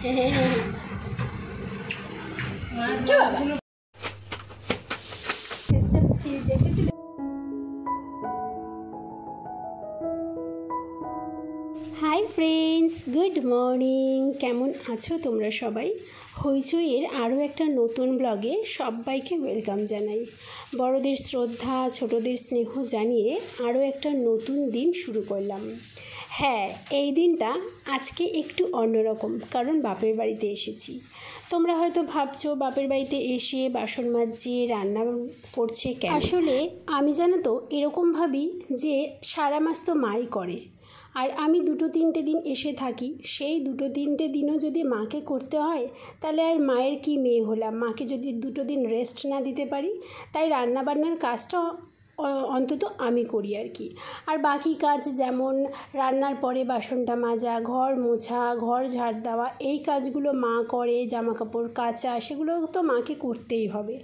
Hi friends, good morning. কেমন আছো তোমরা সবাই? হইচইয়ের আরও একটা নতুন ব্লগে সবাইকে ওয়েলকাম জানাই। বড়দের শ্রদ্ধা, ছোটদের স্নেহ জানিয়ে আরও একটা নতুন দিন শুরু করলাম। হ্যাঁ, এই দিনটা আজকে একটু অন্যরকম, কারণ বাপের বাড়িতে এসেছি। তোমরা হয়তো ভাবছো বাপের বাড়িতে এসে বাসন মাজিয়ে রান্না করছে কেন? আসলে আমি জানো তো এরকম ভাবি যে সারা মাস তো মাই করে, আর আমি 2-3টে দিন এসে থাকি। সেই 2-3টে দিনও যদি মাকে করতে হয়, তাহলে আর মায়ের কি মেয়ে হলাম? মাকে যদি 2 দিন রেস্ট না দিতে পারি, তাই রান্নাবান্নার কাজটা অন্তত আমি করি আর কি। আর বাকি কাজ যেমন রান্নার পরে বাসনটা মাজা, ঘর মোছা, ঘর ঝাড় দেওয়া, এই কাজগুলো মা করে। জামাকাপড় কাচা, সেগুলো তো মাকে করতেই হবে।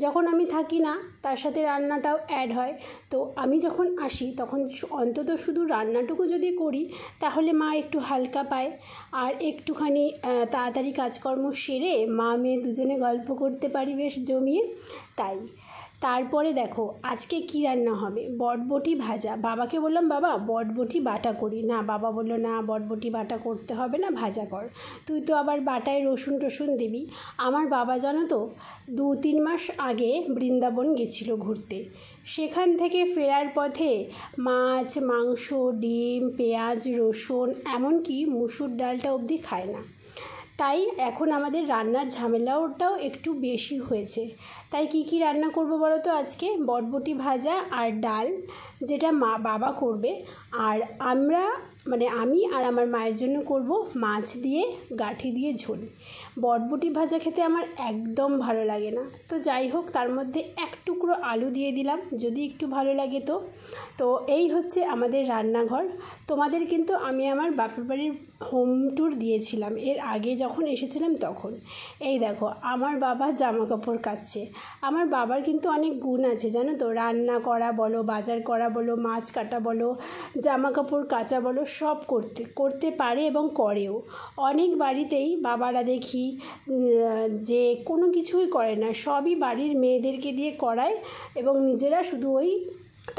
যখন আমি থাকি না, তার সাথে রান্নাটাও অ্যাড হয়। তো আমি যখন আসি তখন অন্তত শুধু রান্নাটুকু যদি করি, তাহলে মা একটু হালকা পায় আর একটুখানি তাড়াতাড়ি কাজকর্ম সেরে মা মেয়ে দুজনে গল্প করতে পারি বেশ জমিয়ে। তাই তারপরে দেখো আজকে কি রান্না হবে। বটবটি ভাজা। বাবাকে বললাম, বাবা বটবটি বাটা করি না। বাবা বললো, না বটবটি বাটা করতে হবে না, ভাজা কর। তুই তো আবার বাটায় রসুন টসুন দিবি। আমার বাবা জানো তো 2-3 মাস আগে বৃন্দাবন গেছিলো ঘুরতে। সেখান থেকে ফেরার পথে মাছ, মাংস, ডিম, পেঁয়াজ, রসুন, এমনকি মুসুর ডালটা অবধি খায় না। তাই এখন আমাদের রান্নার ঝামেলাটাও একটু বেশি হয়েছে। তাই কি রান্না করব বলো তো? আজকে বটবটি ভাজা আর ডাল, যেটা বাবা করবে। আর আমি আর আমার মায়ের জন্য করব মাছ দিয়ে গাঁঠি দিয়ে ঝোল। বটবটি ভাজা খেতে আমার একদম ভালো লাগে না। তো যাই হোক, তার মধ্যে 1 টুকরো আলু দিয়ে দিলাম, যদি একটু ভালো লাগে তো। তো এই হচ্ছে আমাদের রান্নাঘর। তোমাদের কিন্তু আমি আমার বাপের বাড়ির হোম ট্যুর দিয়েছিলাম এর আগে যখন এসেছিলাম তখন। এই দেখো আমার বাবা জামা কাপড় কাচ্ছে। আমার বাবার কিন্তু অনেক গুণ আছে জানো তো। রান্না করা বলো, বাজার করা বলো, মাছ কাটা বলো, জামা কাপড় কাচা বলো, সব করতে পারে এবং করেও। অনেক বাড়িতেই বাবারা দেখি যে কোনো কিছুই করে না, সবই বাড়ির মেয়েদেরকে দিয়ে করায় এবং নিজেরা শুধু ওই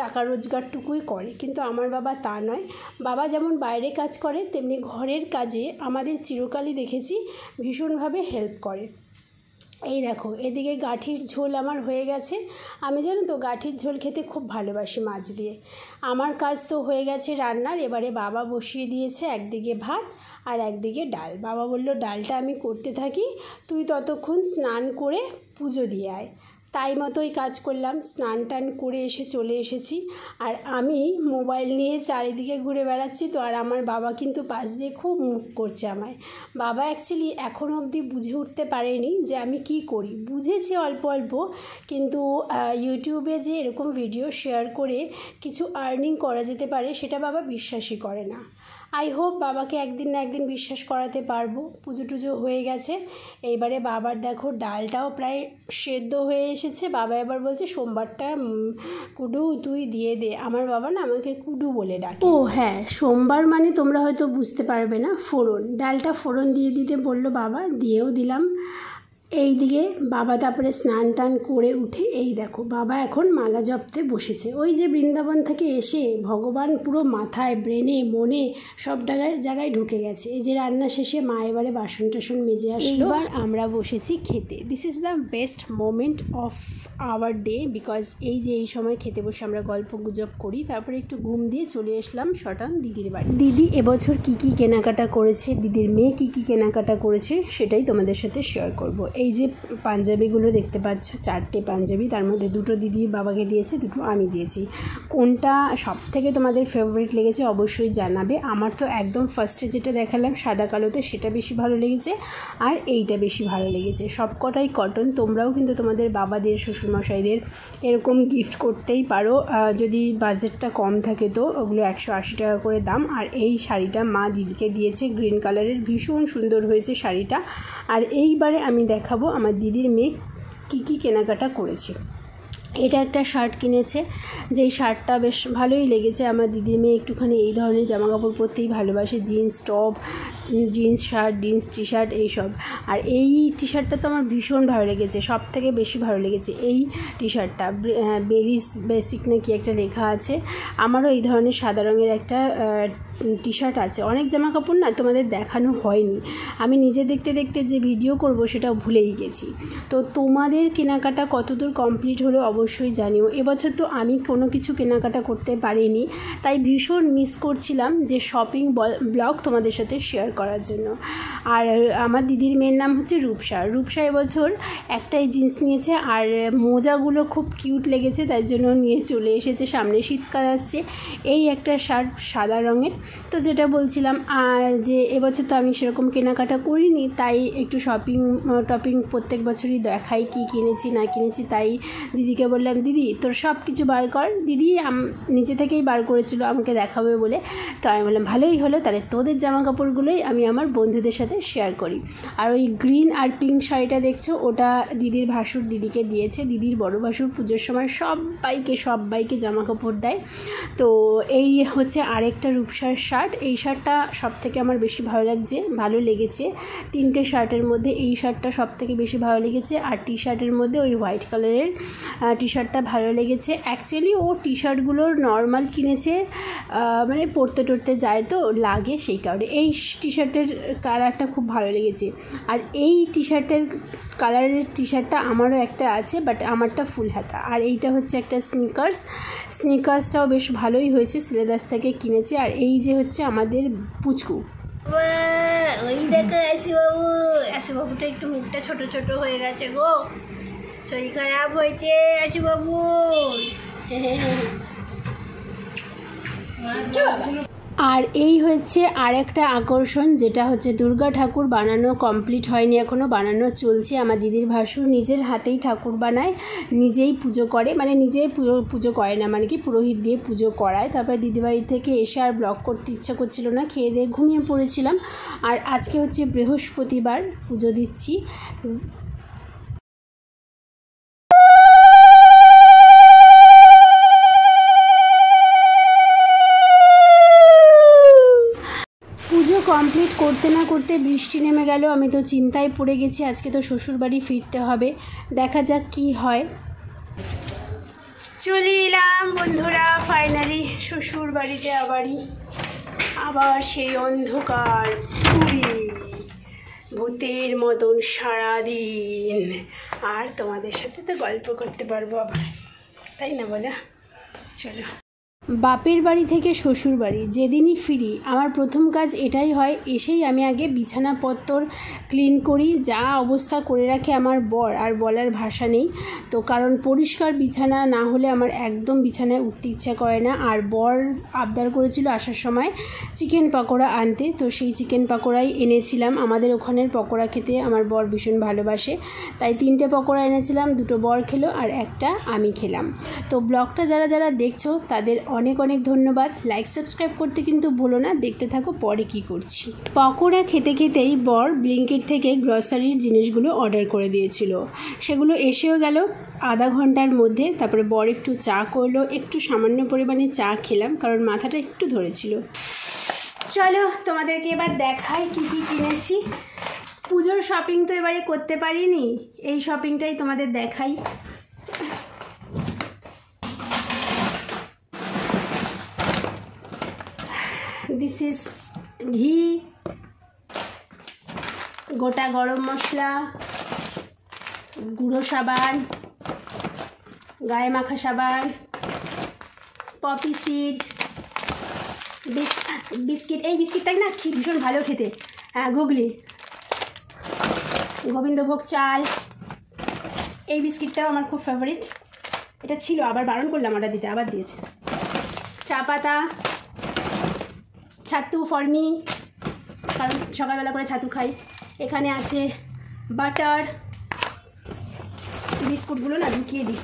টাকা রোজগারটুকুই করে। কিন্তু আমার বাবা তা নয়। বাবা যেমন বাইরে কাজ করে, তেমনি ঘরের কাজে আমাদের চিরকালই দেখেছি ভীষণভাবে হেল্প করে। এই দেখো এদিকে গাঁঠির ঝোল আমার হয়ে গেছে। আমি জানো তো গাঁঠির ঝোল খেতে খুব ভালোবাসি মাছ দিয়ে। আমার কাজ তো হয়ে গেছে রান্নার। এবারে বাবা বসিয়ে দিয়েছে একদিকে ভাত আর একদিকে ডাল। বাবা বলল, ডালটা আমি করতে থাকি, তুই ততক্ষণ স্নান করে পুজো দিয়ে আয়। তাই মতোই কাজ করলাম। স্নান টান করে চলে এসেছি। আর আমি মোবাইল নিয়ে চারিদিকে ঘুরে বেড়াচ্ছি তো। আর আমার বাবা কিন্তু পাশ দিয়ে খুব মুখ করছে আমায়। বাবা অ্যাকচুয়ালি এখনও অবধি বুঝে উঠতে পারেনি যে আমি কি করি। বুঝেছে অল্প অল্প, কিন্তু ইউটিউবে যে এরকম ভিডিও শেয়ার করে কিছু আর্নিং করা যেতে পারে, সেটা বাবা বিশ্বাসই করে না। আই হোপ বাবাকে একদিন না একদিন বিশ্বাস করাতে পারবো। পুজো টুজো হয়ে গেছে। এইবারে বাবার দেখো ডালটাও প্রায় সেদ্ধ হয়ে এসেছে। বাবা এবার বলছে, সোমবারটা কুডু তুই দিয়ে দে। আমার বাবা না আমাকে কুডু বলে ডাকে। ও হ্যাঁ, সোমবার মানে তোমরা হয়তো বুঝতে পারবে না, ফোড়ন। ডালটা ফোড়ন দিয়ে দিতে বললো বাবা, দিয়েও দিলাম। এই দিকে বাবা তারপরে স্নান টান করে উঠে এই দেখো বাবা এখন মালা জপতে বসেছে। ওই যে বৃন্দাবন থেকে এসে ভগবান পুরো মাথায়, ব্রেনে, মনে সব জায়গায় ঢুকে গেছে। এই যে রান্না শেষে মা এবারে বাসন টাসন মেজে আসলো। এবার আমরা বসেছি খেতে। This is the best moment of our day, because এই সময় খেতে বসে আমরা গল্প গুজব করি। তারপরে একটু ঘুম দিয়ে চলে আসলাম শটান দিদির বাড়ি। দিদি এবছর কি কেনাকাটা করেছে, দিদির মেয়ে কি কেনাকাটা করেছে, সেটাই তোমাদের সাথে শেয়ার করবো। এই যে পাঞ্জাবিগুলো দেখতে পাচ্ছ, 4টে পাঞ্জাবি, তার মধ্যে 2টো দিদি বাবাকে দিয়েছে, 2টো আমি দিয়েছি। কোনটা সব থেকে তোমাদের ফেভারিট লেগেছে অবশ্যই জানাবে। আমার তো একদম ফার্স্টে যেটা দেখালাম সাদা কালোতে, সেটা বেশি ভালো লেগেছে, আর এইটা বেশি ভালো লেগেছে। সব কটাই কটন। তোমরাও কিন্তু তোমাদের বাবাদের, শ্বশুরমশাইদের এরকম গিফট করতেই পারো, যদি বাজেটটা কম থাকে তো। ওগুলো 180 টাকা করে দাম। আর এই শাড়িটা মা দিদিকে দিয়েছে, গ্রিন কালারের, ভীষণ সুন্দর হয়েছে শাড়িটা। আর এইবারে আমি দেখাবো আমার দিদির মেয়ে কী কেনাকাটা করেছে। এটা একটা শার্ট কিনেছে, যেই শার্টটা বেশ ভালোই লেগেছে। আমার দিদির মেয়ে একটুখানি এই ধরনের জামাকাপড় পরতেই ভালোবাসে, jeans top jeans shirt, jeans T shirt এইসব। আর এই টি শার্টটা তো আমার ভীষণ ভালো লেগেছে, সব থেকে বেশি ভালো লেগেছে এই টি শার্টটা। বেরিস বেসিক নাকি একটা লেখা আছে। আমারও এই ধরনের সাদা রঙের একটা টি শার্ট আছে। অনেক জামা কাপড় না তোমাদের দেখানো হয়নি, আমি নিজে দেখতে দেখতে যে ভিডিও করব সেটাও ভুলেই গেছি। তো তোমাদের কেনাকাটা কতদূর কমপ্লিট হলো অবশ্যই জানিও। এবছর তো আমি কোনো কিছু কেনাকাটা করতে পারিনি, তাই ভীষণ মিস করছিলাম যে শপিং ব্লগ তোমাদের সাথে শেয়ার করার জন্য। আর আমার দিদির মেয়ের নাম হচ্ছে রূপসা। রূপসা এবছর একটাই জিন্স নিয়েছে, আর মোজাগুলো খুব কিউট লেগেছে, তাই জন্য নিয়ে চলে এসেছে। সামনে শীতকাল আসছে, এই একটা শার্ট সাদা রঙের। তো যেটা বলছিলাম যে এবছর তো আমি সেরকম কেনাকাটা করিনি, তাই একটু টপিং প্রত্যেক বছরই দেখাই কী কিনেছি না কিনেছি। তাই দিদিকে বললাম, দিদি তোর সব কিছু বার কর। দিদি নিজে থেকেই বার করেছিল আমাকে দেখাবে বলে। তো আমি বললাম ভালোই হলো, তাহলে তোদের জামা কাপড়গুলোই আমি আমার বন্ধুদের সাথে শেয়ার করি। আর ওই গ্রিন আর পিঙ্ক শাড়িটা দেখছো, ওটা দিদির ভাসুর দিদিকে দিয়েছে। দিদির বড় ভাসুর পুজোর সময় সবাইকে জামা কাপড় দেয়। তো এই হচ্ছে আরেকটা রূপসার শার্ট। এই শার্টটা সব থেকে আমার বেশি ভালো লেগেছে। 3টে শার্টের মধ্যে এই শার্টটা সব থেকে বেশি ভালো লেগেছে। আর টি শার্টের মধ্যে ওই হোয়াইট কালারের টি শার্টটা ভালো লেগেছে। অ্যাকচুয়ালি ও টি শার্টগুলোর নর্মাল কিনেছে, মানে পরতে টরতে যায় তো লাগে, সেই কারণে। এই টি শার্টের কালারটা খুব ভালো লেগেছে। আর এই টি শার্টের কালারের টি শার্টটা আমারও একটা আছে, বাট আমারটা ফুল হাতা। আর এইটা হচ্ছে একটা স্নিকার্সটাও বেশ ভালোই হয়েছে, সিলেদাস থেকে কিনেছি। আর এই যে হচ্ছে আমাদের পুচকু, ওই দেখো আশিবাবুটা একটু মুখটা ছোট ছোট হয়ে গেছে গো, শরীর খারাপ হয়েছে আশিবাবু। আর এই হচ্ছে আর একটা আকর্ষণ, যেটা হচ্ছে দুর্গা ঠাকুর বানানো কমপ্লিট হয়নি এখনও, বানানো চলছে। আমার দিদির ভাসুর নিজের হাতেই ঠাকুর বানায়, নিজেই পুজো করে, মানে নিজেই পুজো করে না, মানে কি পুরোহিত দিয়ে পুজো করায়। তারপরে দিদিবাড়ি থেকে এসে আর ব্লগ করতে ইচ্ছা করছিল না, খেয়ে দিয়ে ঘুমিয়ে পড়েছিলাম। আর আজকে হচ্ছে বৃহস্পতিবার, পুজো দিচ্ছি। কমপ্লিট করতে না করতে বৃষ্টি নেমে গেল। আমি তো চিন্তায় পড়ে গেছি, আজকে তো শ্বশুরবাড়ি ফিরতে হবে, দেখা যাক কি হয়। চলে এলাম বন্ধুরা ফাইনালি শ্বশুরবাড়িতে। আবার সেই অন্ধকার পুরী, ভূতের মতন সারাদিন। আর তোমাদের সাথে তো গল্প করতে পারবো আবার, তাই না বলো? চলো। বাপের বাড়ি থেকে শ্বশুর বাড়ি যেদিনই ফিরি আমার প্রথম কাজ এটাই হয়, এসেই আমি আগে বিছানাপত্র ক্লিন করি। যা অবস্থা করে রাখে আমার বর, আর বলার ভাষা নেই। তো কারণ পরিষ্কার বিছানা না হলে আমার একদম বিছানায় উঠতে ইচ্ছা করে না। আর বর আবদার করেছিল আসার সময় চিকেন পকোড়া আনতে, তো সেই চিকেন পকোড়াই এনেছিলাম। আমাদের ওখানের পকোড়া খেতে আমার বর ভীষণ ভালোবাসে, তাই 3টে পকোড়া এনেছিলাম, 2টো বর খেলো আর একটা আমি খেলাম। তো ব্লগটা যারা দেখছো তাদের অনেক ধন্যবাদ। লাইক সাবস্ক্রাইব করতে কিন্তু ভুলো না। দেখতে থাকো পরে কি করছি। পকোড়া খেতে খেতেই বর ব্লিঙ্কিট থেকে গ্রসারির জিনিসগুলো অর্ডার করে দিয়েছিল, সেগুলো এসেও গেল আধা ঘন্টার মধ্যে। তারপরে বর একটু চা করলো, একটু সামান্য পরিমাণে চা খেলাম কারণ মাথাটা একটু ধরেছিল। চলো তোমাদেরকে এবার দেখাই কি কিনেছি। পুজোর শপিং তো এবারে করতে পারিনি, এই শপিংটাই তোমাদের দেখাই। দিস ইজ ঘি, গোটা গরম মশলা, গুঁড়ো সাবান, গায়ে মাখা সাবান, পপি সিড, বিস্কিট। এই বিস্কিটটাই না ভীষণ ভালো খেতে, গুগলি, গোবিন্দভোগ চাল। এই বিস্কিটটাও আমার খুব ফেভারিট, এটা ছিল আবার বারণ করলাম অর্ডার দিতে, আবার দিয়েছে। চা পাতা, ছাতু ফর মি, কারণ সকালবেলা করে ছাতু খাই। এখানে আছে বাটার, বিস্কুটগুলো না ঢুকিয়ে দিই।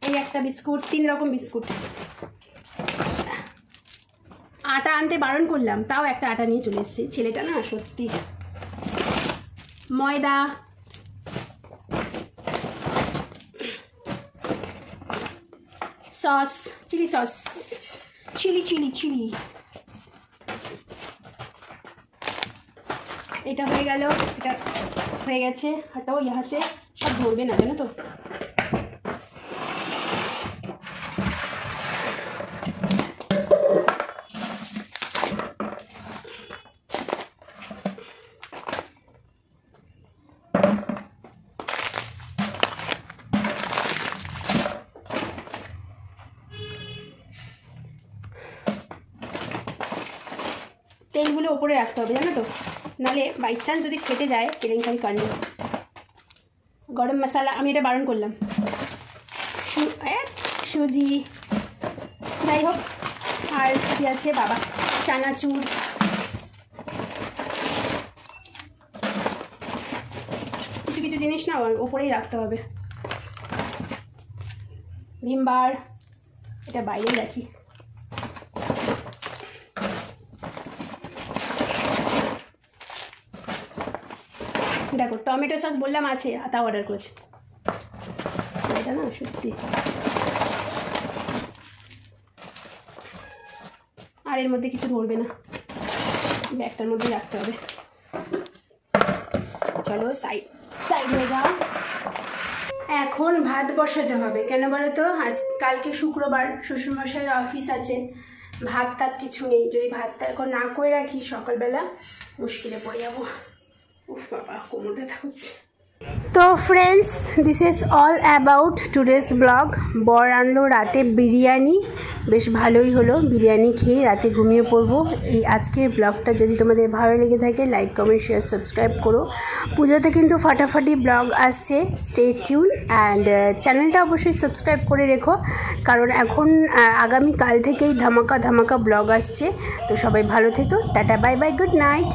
এই একটা বিস্কুট, 3 রকম বিস্কুট। আটা আনতে বারণ করলাম, তাও একটা আটা নিয়ে চলে এসেছি। ছেলেটা না সত্যি। ময়দা, সস, চিলি সস, চিলি, এটা হয়ে গেল, এটা হয়ে গেছে। হটাও ইহা সে, সব ধরবে না জানো তো। তেলগুলো ওপরে রাখতে হবে জানো তো, নাহলে বাই চান্স যদি ফেটে যায় কেলেঙ্কারি কাণ্ড। গরম মশলা আমি এটা বারণ করলাম, সুজি, যাই হোক। আর কি আছে বাবা, চানাচুর, কিছু কিছু জিনিস না ওপরেই রাখতে হবে। ভিমবার এটা বাইরেই রাখি। দেখো টমেটো সস বললাম আছে, তাও অর্ডার করেছি। এটা না সত্যি, আর এর মধ্যে কিছু ধরবে না, ব্যাগটার মধ্যে রাখতে হবে। চলো সাইড হয়ে যাও। এখন ভাত বসাতে হবে, কেন বলো তো, কালকে শুক্রবার, শ্বশুরমশাইয়ের অফিস আছে, ভাত টাত কিছু নেই। যদি ভাতটা এখন না করে রাখি সকালবেলা মুশকিলে পড়ে যাবো। উফ বাবা, কোমর ব্যথা হচ্ছে। তো friends, this is all about today's blog. বর আনলো রাতে বিরিয়ানি, বেশ ভালোই হলো। বিরিয়ানি খেয়ে রাতে ঘুমিয়ে পড়বো। এই আজকের ব্লগটা যদি তোমাদের ভালো লেগে থাকে, লাইক কমেন্ট শেয়ার সাবস্ক্রাইব করো। পুজোতে কিন্তু ফাটাফাটি ব্লগ আসছে, স্টে টিউন অ্যান্ড চ্যানেলটা অবশ্যই সাবস্ক্রাইব করে রেখো, কারণ এখন আগামীকাল থেকেই ধামাকা ব্লগ আসছে। তো সবাই ভালো থেকো, tata bye bye, good night.